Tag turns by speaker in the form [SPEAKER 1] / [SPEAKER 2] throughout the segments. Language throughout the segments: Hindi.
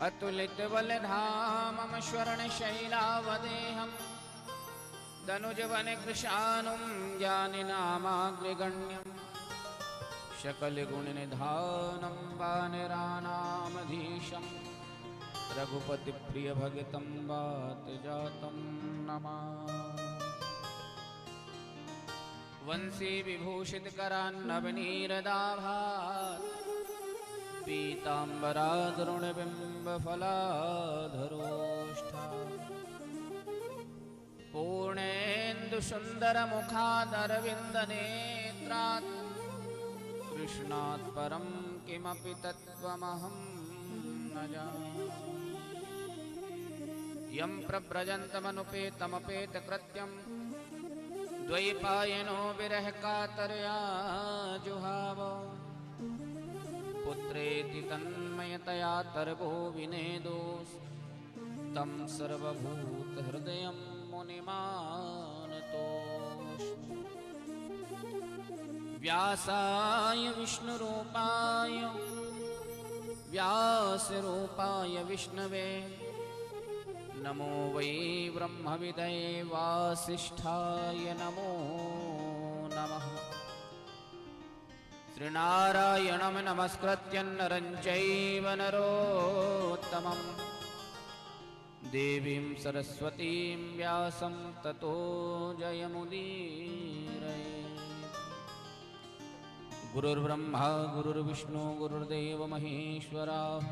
[SPEAKER 1] अतुलित बलधामं स्वर्णशैलावदेहं दनुजवनकृशानुं ज्ञानिनामाग्रगण्यं सकलगुणनिधानं वानराणामधीशं रघुपतिप्रियभगतं वातजातं नमामि। वंशी विभूषितकरान्नवनीरदाभात् पीताम्बरादरुणबिम्बफलाधरोष्ठा पूर्णेन्दुसुन्दरमुखादरविन्दनेत्रात् कृष्णात् परं किमपि तत्त्वमहं न जाने। यं प्रव्रजन्तमनुपेतमपेतकृत्यं द्वैपायनो विरहकातरया जुहाव पुत्रेति तन्मयतया तर्वो विनेदोस्तं सर्वभूतहृदयं मुनिमानतोऽस्मि। व्यासाय विष्णुरूपाय व्यासरूपाय विष्णवे नमो वै ब्रह्मविदये वासिष्ठाय नमो नमः। श्रीनारायणं नमस्कृत्य नरं चैव नरोत्तमं देवीं सरस्वतीं व्यासं ततो जयमुदीरयेत्। गुरुर्ब्रह्मा गुरुर्विष्णु गुरुर्देवो महेश्वरः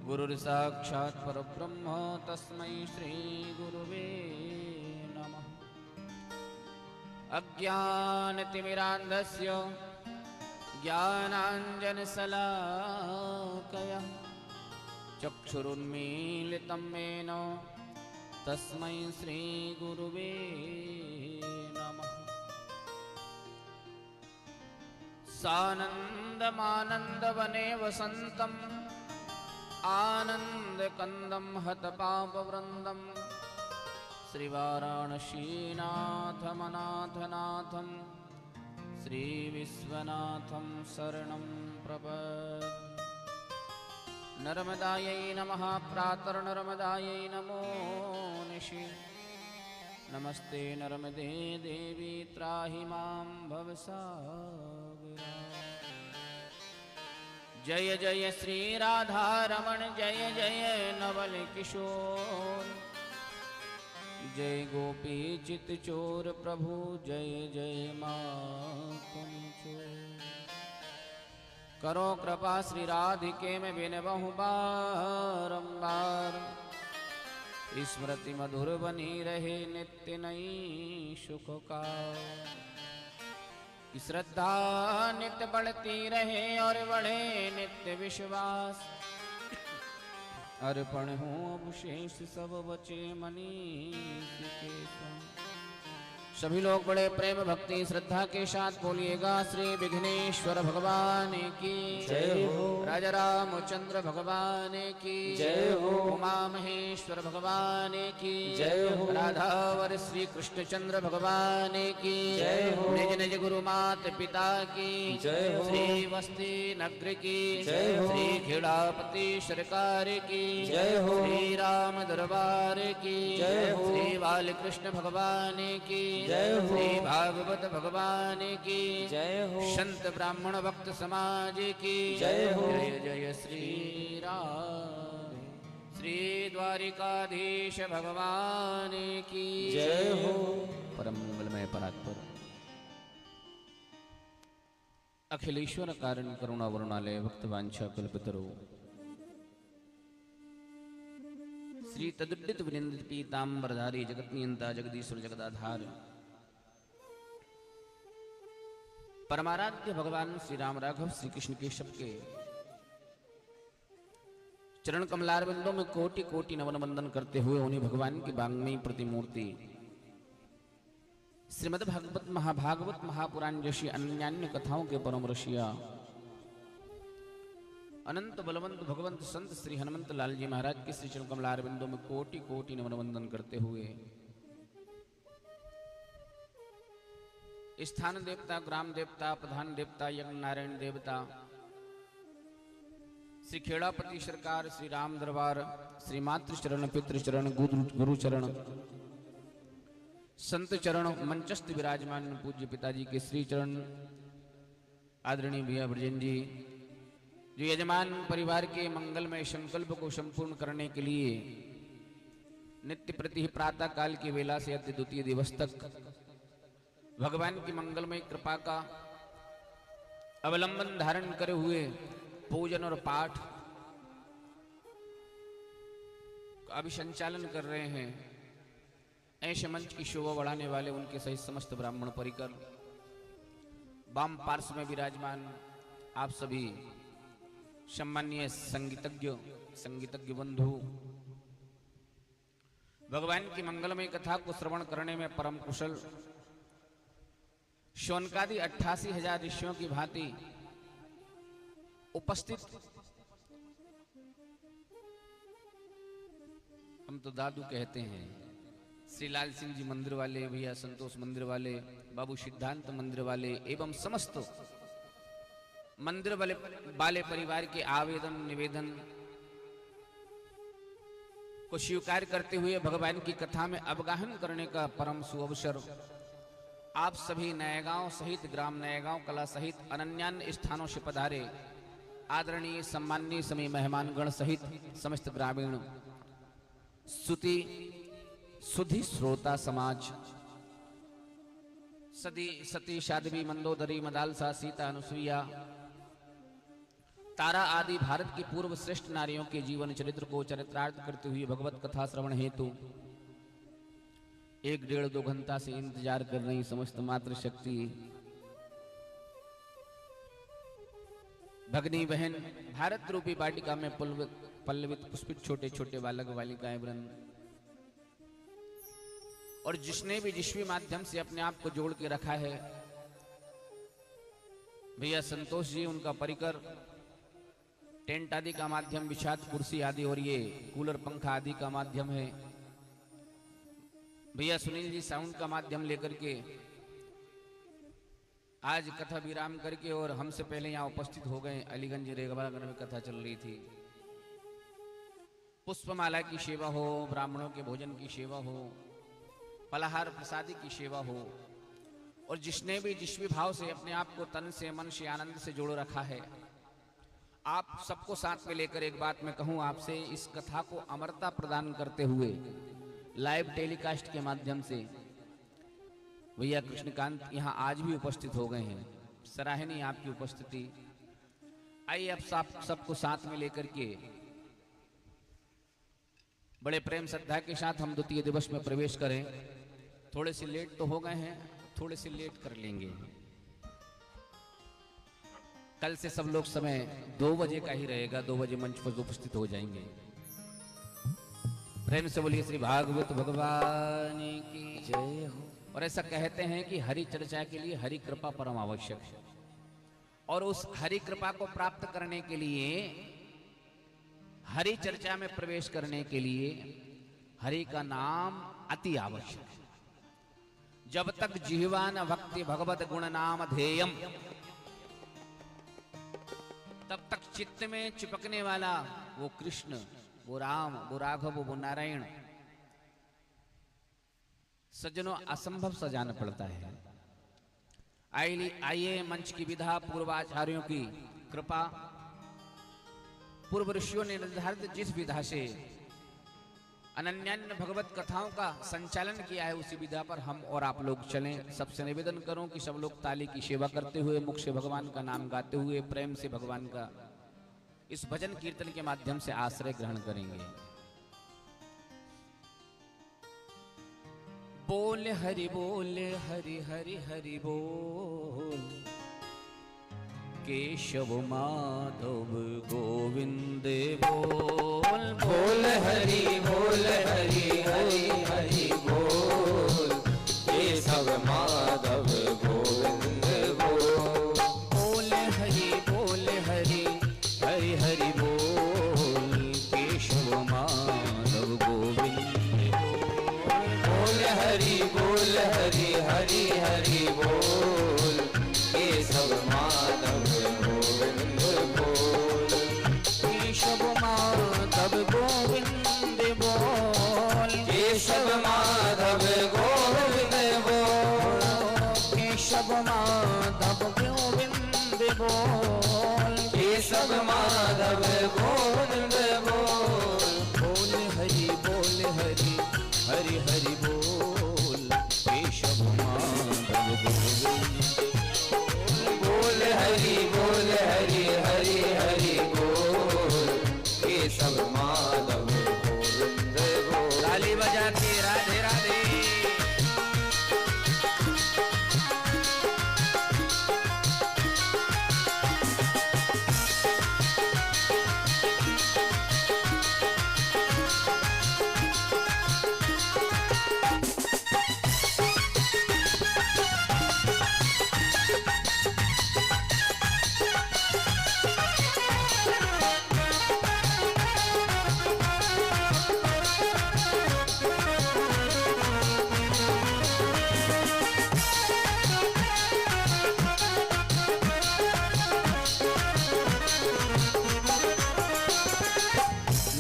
[SPEAKER 1] गुरुर्साक्षात् परब्रह्म तस्मै श्रीगुरुवे नमः। अज्ञानतिमिरान्धस्य ज्ञानाञ्जनशलाकया चक्षुरुन्मीलितं येन तस्मै श्रीगुरुवे नमः। सानन्दमानन्दवने वसन्तम् आनन्दकन्दं हतपापवृन्दं श्रीवाराणसीनाथमनाथनाथं श्रीविश्वनाथं शरणं प्रपद्ये। नर्मदायै नमः प्रातर्नर्मदायै नमो निशि। नमस्ते नर्मदे देवी त्राहि मां भवसागरात्। जय जय श्री राधारमण जय जय नवल किशोर जय गोपी चित चोर प्रभु जय जय माखन चोर। करो कृपा श्री राधिके में विनवहु बारंबार स्मृति मधुर बनी रहे नित्य नई सुख का। श्रद्धा नित्य बढ़ती रहे और बढ़े नित्य विश्वास अर्पण हो अवशेष सब बचे मनीष के संग। सभी लोग बड़े प्रेम भक्ति श्रद्धा के साथ बोलिएगा श्री विघ्नेश्वर भगवान की जय हो। राजा रामचंद्र भगवान की जय हो। उमा महेश्वर भगवान की जय हो। राधावर श्री कृष्णचंद्र भगवान की जय हो। निज निज गुरु मात पिता की जय हो। श्री वस्ती नगर की जय हो। श्री खेड़ापति सरकार की जय हो। श्री राम दरबार की जय हो। श्री बालकृष्ण भगवान की जय हो। श्री भागवत भगवान की जय हो। संत ब्राह्मण भक्त समाज की जय हो। जय जय श्री राम श्री द्वारिकाधीश भगवान की जय हो। परम मंगलमय परात्पर अखिलेश्वर कारण करुणा वरुणालय भक्त वांछा कल्पतरो श्री तदुद्दित विनिंदित पीतांबरधारी जगत नियंता जगदीश्वर जगदाधार परमाराध्य भगवान श्री राम राघव श्री कृष्ण के सबके चरण कमलारविंदों में कोटि कोटि नवन वंदन करते हुए उन्हें भगवान की बांग्मयी प्रतिमूर्ति श्रीमद् भागवत महाभागवत महापुराण जैसी अन्यान्य कथाओं के परम ऋषिया अनंत बलवंत भगवंत संत श्री हनुमंत लाल जी महाराज के श्री चरण कमलारविंदों में कोटि कोटि नवन वंदन करते हुए स्थान देवता, ग्राम देवता, प्रधान देवता, यज्ञ नारायण देवता, श्री खेड़ापति सरकार, श्री राम दरबार, श्री मातृ चरण, पितृ चरण, गुरु चरण, संत चरण, मंचस्थ विराजमान पूज्य पिताजी के श्री चरण, आदरणीय भैया ब्रजेन जी, जो यजमान परिवार के मंगलमय संकल्प को संपूर्ण करने के लिए नित्य प्रति प्रातः काल की वेला से अति द्वितीय दिवस तक भगवान की मंगलमय कृपा का अवलंबन धारण करे हुए पूजन और पाठ का अभिसंचालन कर रहे हैं। ऐसे मंच की शोभा बढ़ाने वाले उनके सहित समस्त ब्राह्मण परिकर, वाम पार्श्व में विराजमान आप सभी सम्मानीय संगीतज्ञ बंधु, भगवान की मंगलमय कथा को श्रवण करने में परम कुशल, शौनकादि 88,000 ऋषियों की भांति उपस्थित, हम तो दादू कहते हैं, श्री लाल सिंह जी मंदिर वाले, भैया संतोष मंदिर वाले, बाबू सिद्धांत मंदिर वाले एवं समस्त मंदिर वाले परिवार के आवेदन निवेदन को स्वीकार करते हुए भगवान की कथा में अवगाहन करने का परम सुअवसर आप सभी नयगांव सहित ग्राम नयगांव कला सहित अनन्यान्य स्थानों से पधारे आदरणीय सम्माननीय सभी मेहमानगण सहित समस्त ग्रामीण सुधी श्रोता समाज, सती साध्वी मंदोदरी मदालसा सीता अनुसुईया तारा आदि भारत की पूर्व श्रेष्ठ नारियों के जीवन चरित्र को चरित्रार्थ करते हुए भगवत कथा श्रवण हेतु 1-1.5-2 घंटा से इंतजार कर रही समस्त मातृ शक्ति भगनी बहन, भारत रूपी वाटिका में पल्लवित पुष्पित छोटे छोटे बालक बालिकाएं वृंद, और जिसने भी जिस भी माध्यम से अपने आप को जोड़ के रखा है, भैया संतोष जी उनका परिकर, टेंट आदि का माध्यम, विषाद कुर्सी आदि और ये कूलर पंखा आदि का माध्यम है, भैया सुनील जी साउंड का माध्यम लेकर के आज कथा विराम करके और हमसे पहले यहाँ उपस्थित हो गए। अलीगंज रेगवागढ़ में कथा चल रही थी, पुष्पमाला की सेवा हो, ब्राह्मणों के भोजन की सेवा हो, फलाहार प्रसादी की सेवा हो, और जिसने भी जिस भी भाव से अपने आप को तन से मन से आनंद से जोड़ रखा है, आप सबको साथ में लेकर एक बात मैं कहूं आपसे, इस कथा को अमरता प्रदान करते हुए लाइव टेलीकास्ट के माध्यम से भैया कृष्णकांत यहाँ आज भी उपस्थित हो गए हैं। सराहनीय आपकी उपस्थिति। आइए अब सबको साथ में लेकर के बड़े प्रेम श्रद्धा के साथ हम द्वितीय दिवस में प्रवेश करें। थोड़े से लेट तो हो गए हैं, थोड़े से लेट कर लेंगे। कल से सब लोग समय 2 बजे का ही रहेगा, 2 बजे मंच पर उपस्थित हो जाएंगे। प्रेम से बोलिए श्री भागवत भगवान की जय हो। और ऐसा कहते हैं कि हरि चर्चा के लिए हरि कृपा परम आवश्यक है, और उस हरि कृपा को प्राप्त करने के लिए, हरि चर्चा में प्रवेश करने के लिए हरि का नाम अति आवश्यक है। जब तक जिह्वा न भक्ति भगवत गुण नाम ध्येयम, तब तक चित्त में चिपकने वाला वो कृष्ण, वो राम, वो राघव, वो नारायण सज्जनों असंभव सा जान पड़ता है। आइए मंच की विधा, पूर्वाचार्यों की कृपा, पूर्व ऋषियों ने निर्धारित जिस विधा से अनन्यान्य भगवत कथाओं का संचालन किया है, उसी विधा पर हम और आप लोग चलें। सबसे निवेदन करूं कि सब लोग ताली की सेवा करते हुए, मुख से भगवान का नाम गाते हुए, प्रेम से भगवान का इस भजन कीर्तन के माध्यम से आश्रय ग्रहण करेंगे। बोल हरि बोल, हरि हरि हरि बोल, केशव माधव गोविंद बोल।
[SPEAKER 2] बोल हरि बोल, हरि हरि हरि बोल, केशव माधव गोविंद बोल।
[SPEAKER 1] बोल हरि बोल, हरि हरि हरि बोल, केशव माधव गोविंद बोल।
[SPEAKER 2] बोल हरि बोल, हरि हरि हरि बोल, केशव माधव गोविंद बोल। माधव गोविंद बोल।
[SPEAKER 1] बोल हरि हरि हरि बोल केशव माधव गोविंद।
[SPEAKER 2] बोल हरि हरि हरि बोल केशव माधव गोविंद बोल।
[SPEAKER 1] ताली बजा के राधे राधे।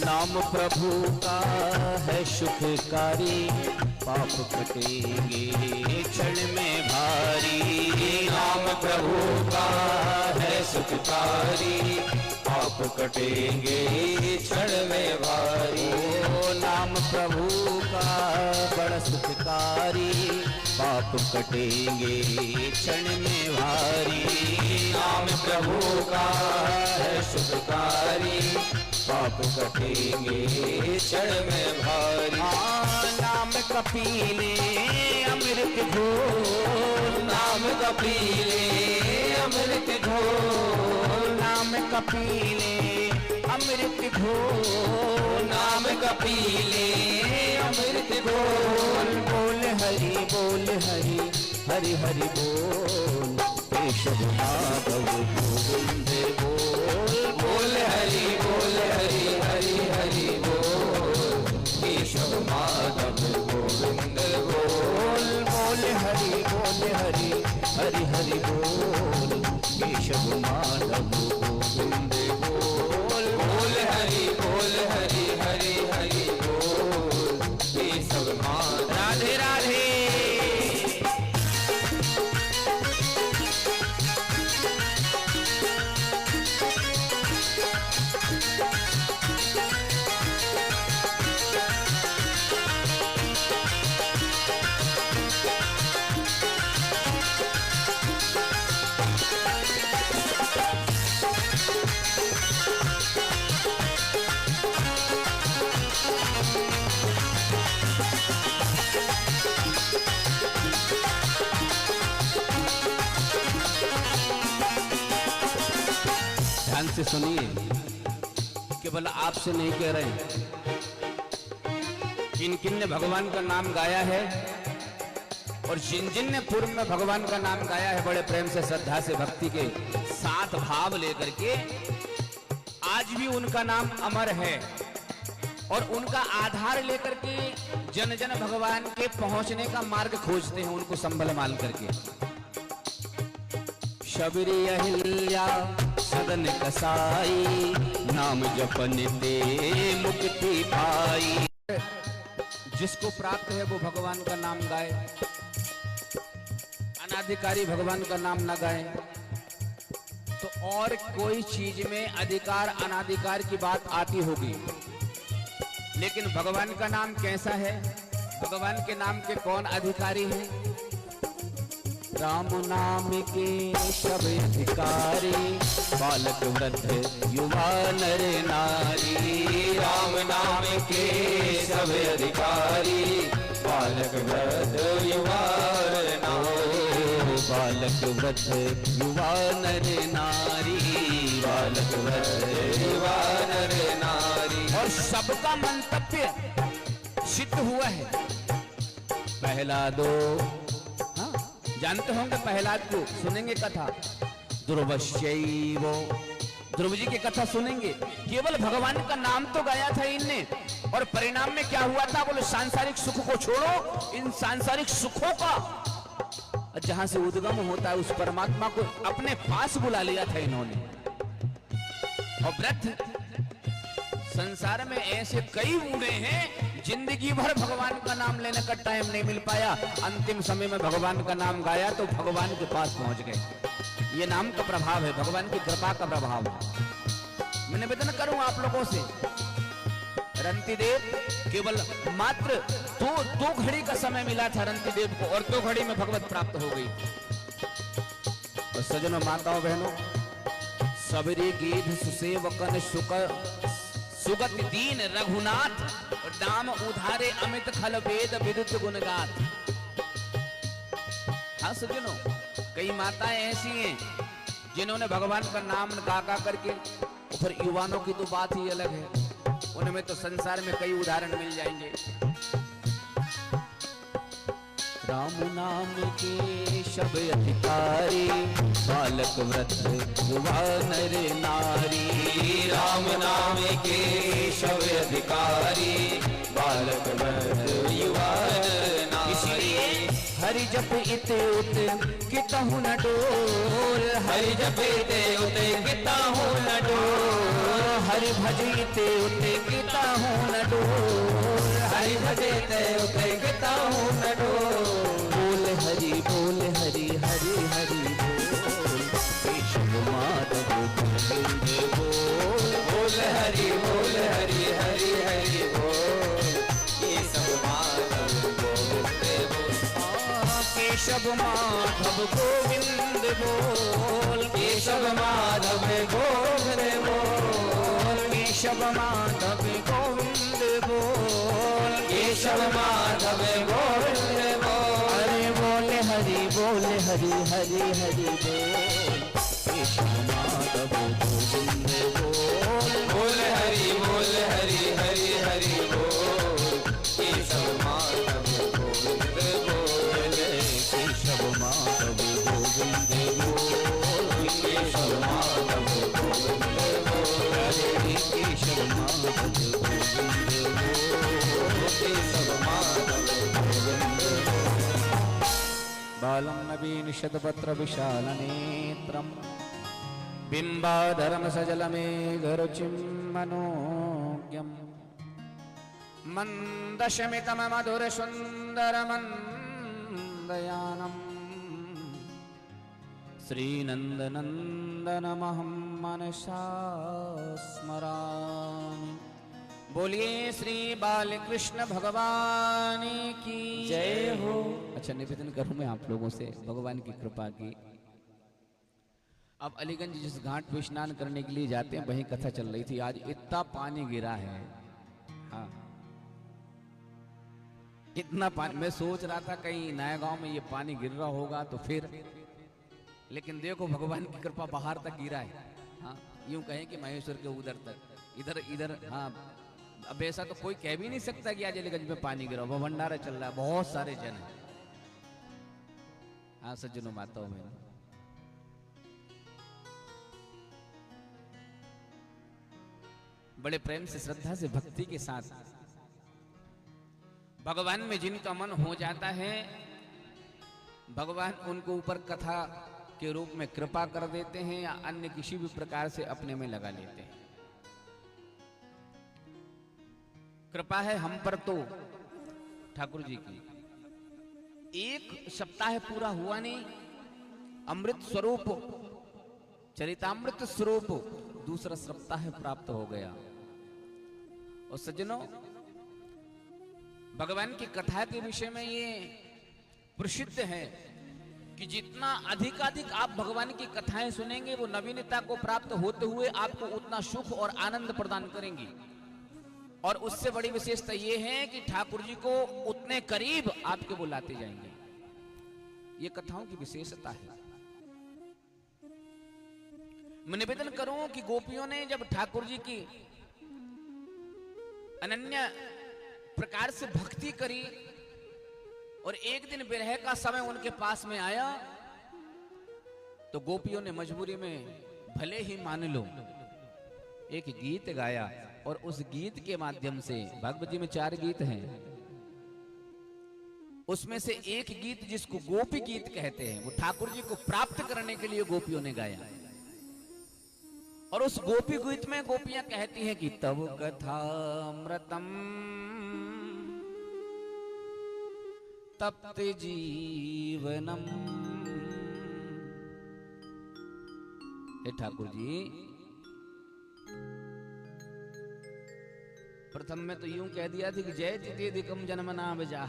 [SPEAKER 1] नाम प्रभु का है सुखकारी, पाप कटेंगे क्षण में भारी।
[SPEAKER 2] नाम प्रभु का है सुखकारी, पाप कटेंगे क्षण में भारी।
[SPEAKER 1] ओ नाम प्रभु का बड़ा सुखकारी, पाप कटेंगे क्षण में भारी।
[SPEAKER 2] नाम प्रभु का है सुखकारी, पाप कटेंगे क्षण में भारी।
[SPEAKER 1] नाम कपीले अमृत घोल,
[SPEAKER 2] नाम कपीले अमृत घोल।
[SPEAKER 1] नाम कपीले अमृत घोल,
[SPEAKER 2] नाम कपीले अमृत घोल।
[SPEAKER 1] बोल हरि हरि हरि बोल केशव माधव गोविंद बोल।
[SPEAKER 2] बोल हरि हरि हरि बोल केशव माधव गोविंद बोल।
[SPEAKER 1] बोल हरि हरि हरि बोल केशव माधव गोविंद बोल।
[SPEAKER 2] बोल हरि हरि हरि बोल केशव माधव।
[SPEAKER 1] राधे राधे। ध्यान से सुनिए, केवल आपसे नहीं कह रहे हैं, किन किन ने भगवान का नाम गाया है और जिन जिन ने पूर्व में भगवान का नाम गाया है बड़े प्रेम से, श्रद्धा से, भक्ति के साथ भाव लेकर के, आज भी उनका नाम अमर है और उनका आधार लेकर के जन जन भगवान के पहुंचने का मार्ग खोजते हैं, उनको संभल माल करके। शबरी अहिल्या सदन कसाई, नाम जपन ते मुक्ति पाई। जिसको प्राप्त है वो भगवान का नाम गाए, अनाधिकारी भगवान का नाम ना गाए तो और कोई चीज में अधिकार अनाधिकार की बात आती होगी, लेकिन भगवान का नाम कैसा है, भगवान के नाम के कौन अधिकारी हैं? राम नाम के सब अधिकारी, बालक वृद्ध युवा नर नारी।
[SPEAKER 2] राम नाम के सब अधिकारी, बालक वृद्ध युवा नर नारी।
[SPEAKER 1] बालक वृद्ध युवा नर नारी,
[SPEAKER 2] बालक वृद्ध युवा नर नारी।
[SPEAKER 1] और सबका मंतव्य सिद्ध हुआ है। पहला दो, जानते होंगे प्रहलाद को, सुनेंगे कथा ध्रुवश्चैव, ध्रुव जी की कथा सुनेंगे। केवल भगवान का नाम तो गाया था इनने और परिणाम में क्या हुआ था? बोले सांसारिक सुख को छोड़ो, इन सांसारिक सुखों का जहां से उद्गम होता है उस परमात्मा को अपने पास बुला लिया था इन्होंने। और वृद्ध संसार में ऐसे कई हुए हैं जिंदगी भर भगवान का नाम लेने का टाइम नहीं मिल पाया, अंतिम समय में भगवान का नाम गाया तो भगवान के पास पहुंच गए। ये नाम का प्रभाव है, भगवान की कृपा का प्रभाव है। निवेदन करूं आप लोगों से, रंती देव केवल मात्र दो घड़ी का समय मिला था रंती देव को, और 2 घड़ी में भगवत प्राप्त हो गई। तो सजनों, माताओं, बहनों, सबरी गीध सुसेवकन सुगत दीन रघुनाथ, दाम उधारे अमित खल वेद विद्युत गुणगात। हाँ सजनों, कई माताएं ऐसी हैं जिन्होंने भगवान का नाम गा करके, और फिर युवानों की तो बात ही अलग है, उनमें तो संसार में कई उदाहरण मिल जाएंगे। राम नाम के शब अधिकारी, बालक वृद्ध युवा नर नारी।
[SPEAKER 2] राम नाम के शब अधिकारी, बालक वृद्ध युवा नर नारी।
[SPEAKER 1] इसलिए हरि जप इते उत कितहु न डोर,
[SPEAKER 2] हरि जप इते उत कितहु न डोर।
[SPEAKER 1] हरि भज इते उत कितहु न डोर,
[SPEAKER 2] हरि भज इते उत कितहु न डोर।
[SPEAKER 1] बोल हरि हरि हरि बोल, केशव माधव गोविंद बोल।
[SPEAKER 2] बोल हरि हरि हरि बोल, केशव माधव गोविंद बोल।
[SPEAKER 1] केशव माधव गोविंद बोल,
[SPEAKER 2] केशव माधव गोविंद बोल।
[SPEAKER 1] केशव माधव गोविंद बोल,
[SPEAKER 2] केशव माधव गोविंद बोल।
[SPEAKER 1] अरे बोले हरि हरि हरि बोल, केशव माधव गोविंद बोल।
[SPEAKER 2] बोल हरि हरि हरि बोल, केशव माधव गोविंद बोल।
[SPEAKER 1] केशव माधव गोविंद बोल,
[SPEAKER 2] केशव माधव गोविंद बोल।
[SPEAKER 1] हरे केशव माधव गोविंद बोल,
[SPEAKER 2] केशव माधव गोविंद बोल।
[SPEAKER 1] बालं नवीन शतपत्र विशाल नेत्रम, बिंबाधरम सजलमेघरुचिं मनोज्ञम, मंदशमितम मधुर सुंदर मंदयानम, श्रीनंदनंदनमहं मनसा स्मरामि। बोलिए श्री बालकृष्ण भगवान की
[SPEAKER 2] जय हो।
[SPEAKER 1] अच्छा, निवेदन करूं मैं आप लोगों से भगवान की कृपा की। अब अलीगंज जिस घाट पे स्नान करने के लिए जाते हैं वहीं कथा चल रही थी। आज इतना पानी गिरा है, हाँ इतना पानी। मैं सोच रहा था कहीं नया गांव में ये पानी गिर रहा होगा तो फिर, लेकिन देखो भगवान की कृपा बाहर तक गिरा है। हाँ, यूं कहें कि महेश्वर के उधर तक, इधर हाँ। अब ऐसा तो कोई कह भी नहीं सकता कि आज अलीगंज में पानी गिरा। वो भंडारा चल रहा है, बहुत सारे जन हैं। हाँ सज्जनों, माताओं में बड़े प्रेम से, श्रद्धा से, भक्ति के साथ भगवान में जिनका मन हो जाता है, भगवान उनको ऊपर कथा के रूप में कृपा कर देते हैं या अन्य किसी भी प्रकार से अपने में लगा लेते हैं। कृपा है हम पर तो ठाकुर जी की। 1 सप्ताह पूरा हुआ नहीं, अमृत स्वरूप, चरितामृत स्वरूप दूसरा सप्ताह प्राप्त हो गया। और सज्जनों, भगवान की कथा के विषय में ये प्रसिद्ध है कि जितना अधिकाधिक आप भगवान की कथाएं सुनेंगे, वो नवीनता को प्राप्त होते हुए आपको उतना सुख और आनंद प्रदान करेंगी। और उससे बड़ी विशेषता ये है कि ठाकुर जी को उतने करीब आपके बुलाते जाएंगे। ये कथाओं की विशेषता है। मैं निवेदन करूं कि गोपियों ने जब ठाकुर जी की अनन्य प्रकार से भक्ति करी और एक दिन विरह का समय उनके पास में आया, तो गोपियों ने मजबूरी में भले ही मान लो एक गीत गाया। और उस गीत के माध्यम से, भागवत जी में 4 गीत हैं, उसमें से एक गीत जिसको गोपी गीत कहते हैं, वो ठाकुर जी को प्राप्त करने के लिए गोपियों ने गाया। और उस गोपी गीत में गोपियां कहती हैं कि तब कथामृतम तप्त जीवनम। हे ठाकुर जी, प्रथम में तो यूं कह दिया थी कि जय चितेदिकम जन्मना बजा,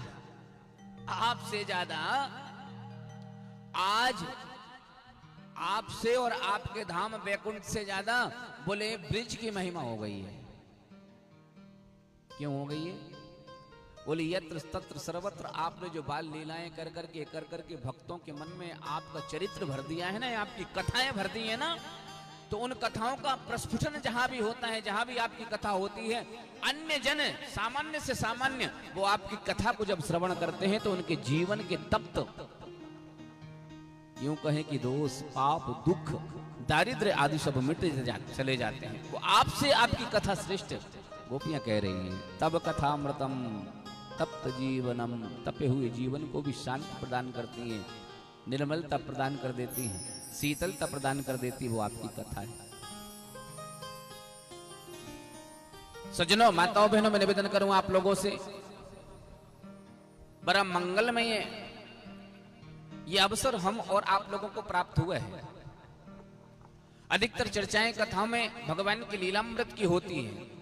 [SPEAKER 1] आपसे ज्यादा आज आपसे और आपके धाम वैकुंठ से ज्यादा बोले ब्रिज की महिमा हो गई है। क्यों हो गई है? बोले यत्र तत्र सर्वत्र आपने जो बाल लीलाएं कर करके भक्तों के मन में आपका चरित्र भर दिया है ना, आपकी कथाएं भर दी है ना, तो उन कथाओं का प्रस्फुटन जहां भी होता है, जहां भी आपकी कथा होती है, अन्य जन सामान्य से सामान्य वो आपकी कथा को जब श्रवण करते हैं तो उनके जीवन के तप्त, यूं कहें कि दोष पाप दुख दारिद्र्य आदि सब मिट चले जाते हैं। वो आपसे आपकी कथा श्रेष्ठ, गोपियां कह रही हैं तब कथामृतम तप्त जीवनम, तपे हुए जीवन को भी शांति प्रदान करती है, निर्मलता प्रदान कर देती है, शीतलता प्रदान कर देती, वो आपकी कथा है। सज्जनों, माताओं बहनों, मैं निवेदन करूं आप लोगों से, बड़ा मंगलमय ये अवसर हम और आप लोगों को प्राप्त हुआ है। अधिकतर चर्चाएं कथाओं में भगवान की लीलामृत की होती है,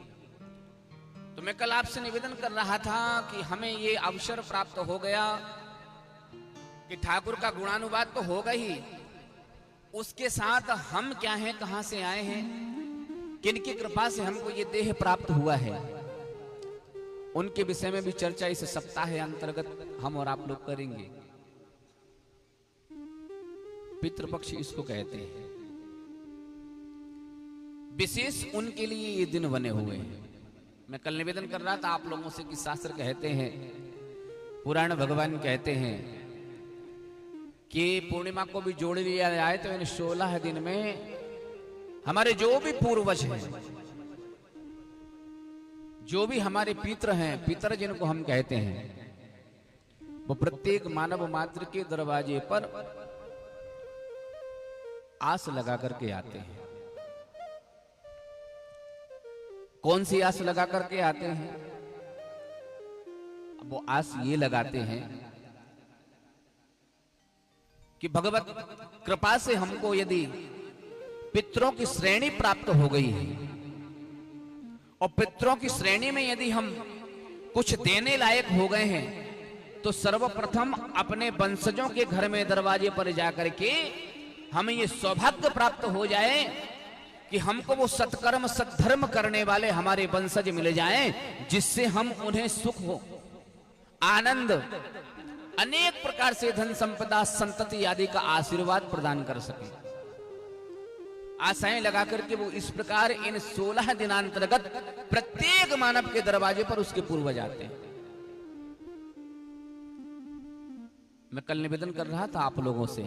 [SPEAKER 1] तो मैं कल आपसे निवेदन कर रहा था कि हमें ये अवसर प्राप्त हो गया कि ठाकुर का गुणानुवाद तो होगा ही, उसके साथ हम क्या हैं, कहां से आए हैं, किनकी कृपा से हमको ये देह प्राप्त हुआ है, उनके विषय में भी चर्चा इस सप्ताह अंतर्गत हम और आप लोग करेंगे। पितृपक्ष इसको कहते हैं, विशेष उनके लिए ये दिन बने हुए हैं। मैं कल निवेदन कर रहा था आप लोगों से कि शास्त्र कहते हैं, पुराण भगवान कहते हैं कि पूर्णिमा को भी जोड़ लिया जाए तो इन 16 दिन में हमारे जो भी पूर्वज हैं, जो भी हमारे पितृ हैं, पितर जिनको हम कहते हैं, वो प्रत्येक मानव मात्र के दरवाजे पर आस लगा करके आते हैं। कौन सी आस लगा करके आते हैं? वो आस ये लगाते हैं कि भगवत कृपा से हमको यदि पितरों की श्रेणी प्राप्त हो गई है और पितरों की श्रेणी में यदि हम कुछ देने लायक हो गए हैं, तो सर्वप्रथम अपने वंशजों के घर में दरवाजे पर जाकर के हमें ये सौभाग्य प्राप्त हो जाए कि हमको वो सत्कर्म सद्धर्म करने वाले हमारे वंशज मिल जाएं, जिससे हम उन्हें सुख हो, आनंद, अनेक प्रकार से धन संपदा संतति आदि का आशीर्वाद प्रदान कर सके। आशाएं लगा करके वो इस प्रकार इन 16 दिनांतर्गत प्रत्येक मानव के दरवाजे पर उसके पूर्वज आते हैं। मैं कल निवेदन कर रहा था आप लोगों से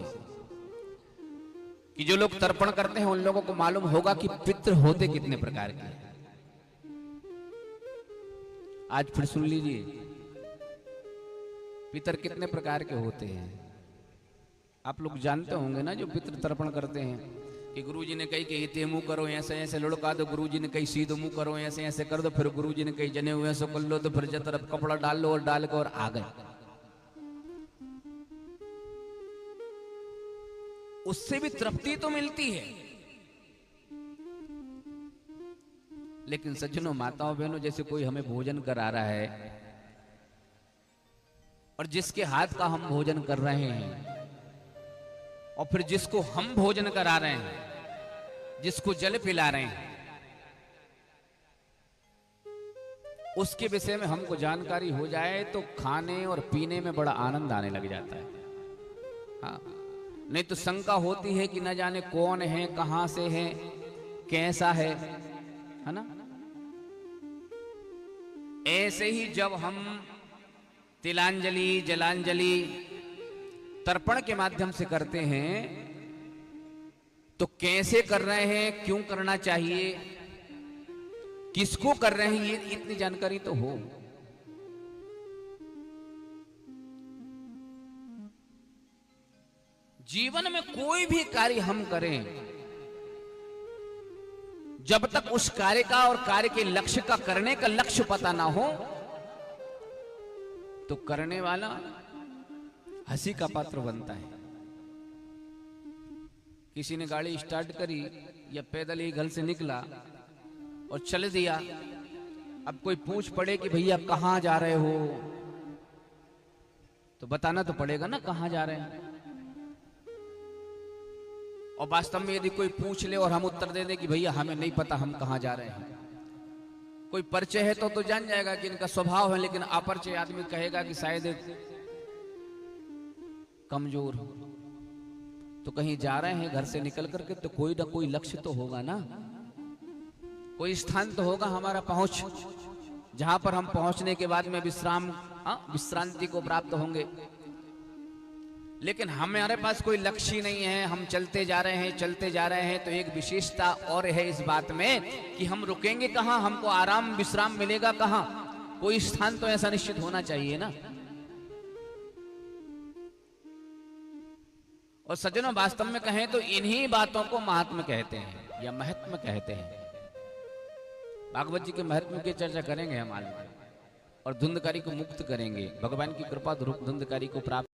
[SPEAKER 1] कि जो लोग तर्पण करते हैं उन लोगों को मालूम होगा कि पितृ होते कितने प्रकार के। आज फिर सुन लीजिए, पितर कितने प्रकार के होते हैं। आप लोग जानते होंगे ना, जो पितृ तर्पण करते हैं कि गुरुजी ने कही कि इते मुंह करो, ऐसे ऐसे लुढ़का दो, गुरुजी ने कही सीधे मुंह करो, ऐसे ऐसे कर दो, फिर गुरुजी ने कही जने हुए ऐसे कर लो, तो फिर तरफ कपड़ा डाल लो और डाल कर और आ गए। उससे भी तृप्ति तो मिलती है, लेकिन सज्जनों, माताओं बहनों, जैसे कोई हमें भोजन करा रहा है और जिसके हाथ का हम भोजन कर रहे हैं और फिर जिसको हम भोजन करा रहे हैं, जिसको जल पिला रहे हैं, उसके विषय में हमको जानकारी हो जाए तो खाने और पीने में बड़ा आनंद आने लग जाता है। हाँ, नहीं तो शंका होती है कि न जाने कौन है, कहां से है, कैसा है ना। ऐसे ही जब हम तिलांजलि जलांजलि तर्पण के माध्यम से करते हैं तो कैसे कर रहे हैं, क्यों करना चाहिए, किसको कर रहे हैं, ये इतनी जानकारी तो हो। जीवन में कोई भी कार्य हम करें, जब तक उस कार्य का और कार्य के लक्ष्य का, करने का लक्ष्य पता ना हो, तो करने वाला हंसी का पात्र बनता है। किसी ने गाड़ी स्टार्ट करी या पैदल ही घर से निकला और चल दिया, अब कोई पूछ पड़े कि भैया कहाँ जा रहे हो, तो बताना तो पड़ेगा ना कहाँ जा रहे हैं। और वास्तव में यदि कोई पूछ ले और हम उत्तर दे दें कि भैया हमें नहीं पता हम कहाँ जा रहे हैं, कोई परिचय है तो जान जाएगा कि इनका स्वभाव है, लेकिन अपरिचय आदमी कहेगा कि शायद कमजोर हो। तो कहीं जा रहे हैं घर से निकल करके तो कोई ना कोई लक्ष्य तो होगा ना, कोई स्थान तो होगा हमारा पहुंच, जहां पर हम पहुंचने के बाद में विश्रांति को प्राप्त होंगे। लेकिन हमारे पास कोई लक्ष्य नहीं है, हम चलते जा रहे हैं। तो एक विशेषता और है इस बात में कि हम रुकेंगे कहाँ, हमको आराम विश्राम मिलेगा कहाँ, कोई स्थान तो ऐसा निश्चित होना चाहिए ना। और सज्जनों, वास्तव में कहें तो इन्हीं बातों को महात्म्य कहते हैं या महत्व कहते हैं। भागवत जी के महत्व की चर्चा करेंगे हम आज, और धुंधकारी को मुक्त करेंगे, भगवान की कृपा धुंधकारी को प्राप्त